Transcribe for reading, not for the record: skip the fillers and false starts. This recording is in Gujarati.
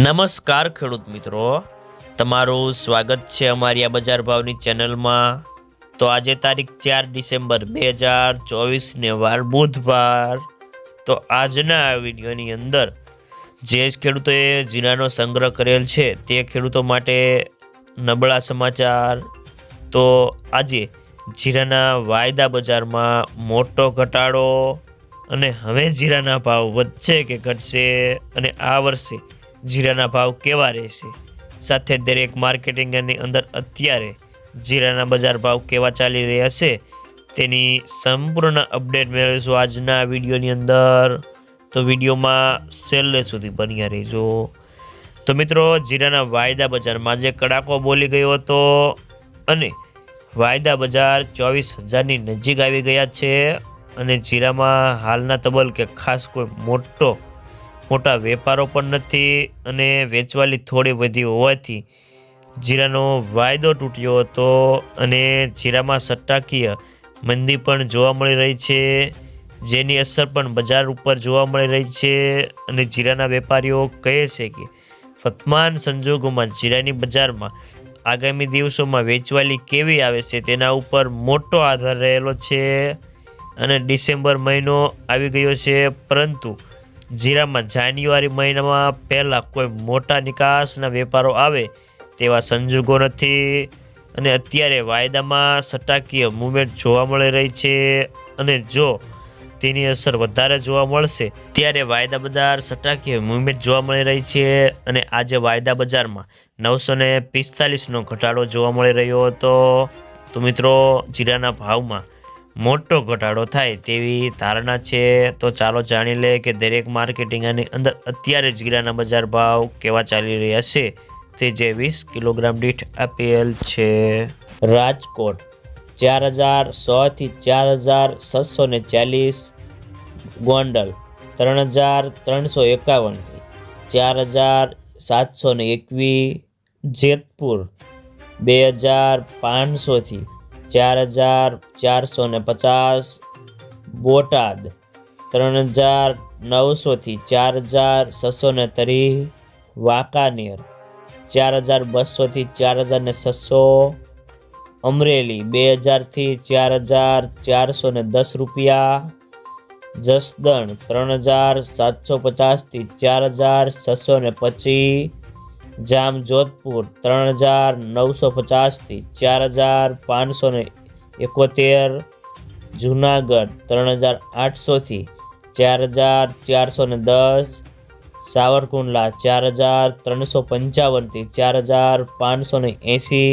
નમસ્કાર ખેડૂત મિત્રો, તમારું સ્વાગત છે અમારી આ બજાર ભાવની ચેનલમાં। તો આજે તારીખ 4 ડિસેમ્બર 2024 ને વાર બુધવાર। તો આજના આ વિડીયોની અંદર જે ખેડૂતોએ જીરાનો સંગ્રહ કરેલ છે તે ખેડૂતો માટે નબળા સમાચાર। તો આજે જીરાના વાયદા બજારમાં મોટો ઘટાડો અને હવે જીરાના ભાવ વધશે કે ઘટશે અને આ વર્ષે જીરાના ભાવ કેવા રહેશે, સાથે દરેક માર્કેટિંગની અંદર અત્યારે જીરાના બજાર ભાવ કેવા ચાલી રહ્યા છે તેની સંપૂર્ણ અપડેટ મેળવીશું આજના વિડીયોની અંદર। તો વિડીયોમાં છેલ્લે સુધી બન્યા રહેજો। તો મિત્રો, જીરાના વાયદા બજારમાં જે કડાકો બોલી ગયો હતો અને વાયદા બજાર 24,000ની નજીક આવી ગયા છે અને જીરામાં હાલના તબક્કે ખાસ કોઈ મોટા વેપારો પણ નથી અને વેચવાલી થોડી વધી હોવાથી જીરાનો વાયદો તૂટ્યો હતો અને જીરામાં સટ્ટાકીય મંદી પણ જોવા મળી રહી છે, જેની અસર પણ બજાર ઉપર જોવા મળી રહી છે। અને જીરાના વેપારીઓ કહે છે કે વર્તમાન સંજોગોમાં જીરાની બજારમાં આગામી દિવસોમાં વેચવાલી કેવી આવે છે તેના ઉપર મોટો આધાર રહેલો છે અને ડિસેમ્બર મહિનો આવી ગયો છે, પરંતુ જીરામાં જાન્યુઆરી મહિનામાં પહેલાં કોઈ મોટા નિકાસના વેપારો આવે તેવા સંજોગો નથી અને અત્યારે વાયદામાં સટ્ટાકીય મૂવમેન્ટ જોવા મળી રહી છે અને જો તેની અસર વધારે જોવા મળશે ત્યારે વાયદા બજાર સટ્ટાકીય મૂવમેન્ટ જોવા મળી રહી છે અને આજે વાયદા બજારમાં 945નો ઘટાડો જોવા મળી રહ્યો હતો। તો મિત્રો, જીરાના ભાવમાં મોટો ઘટાડો થાય તેવી ધારણા છે। તો ચાલો જાણી લે કે દરેક માર્કેટિંગની અંદર અત્યારે જીરાના બજાર ભાવ કેવા ચાલી રહ્યા છે તે જે 20 કિલોગ્રામ દીઠ આપેલ છે। રાજકોટ 4,100 થી 4,640, ગોંડલ 3,351 થી 4,721, જેતપુર 2,500 થી 4,450, બોટાદ 3,900 થી 4,630, વાંકાનેર 4,200 થી 4,600, અમરેલી 2,000 થી 4,410 રૂપિયા, જસદણ 3,750 થી 4,625, જામજોધપુર 3,950 થી 4,571, જુનાગઢ 3,800 થી 4,410, સાવરકુંડલા 4,355 થી 4,580,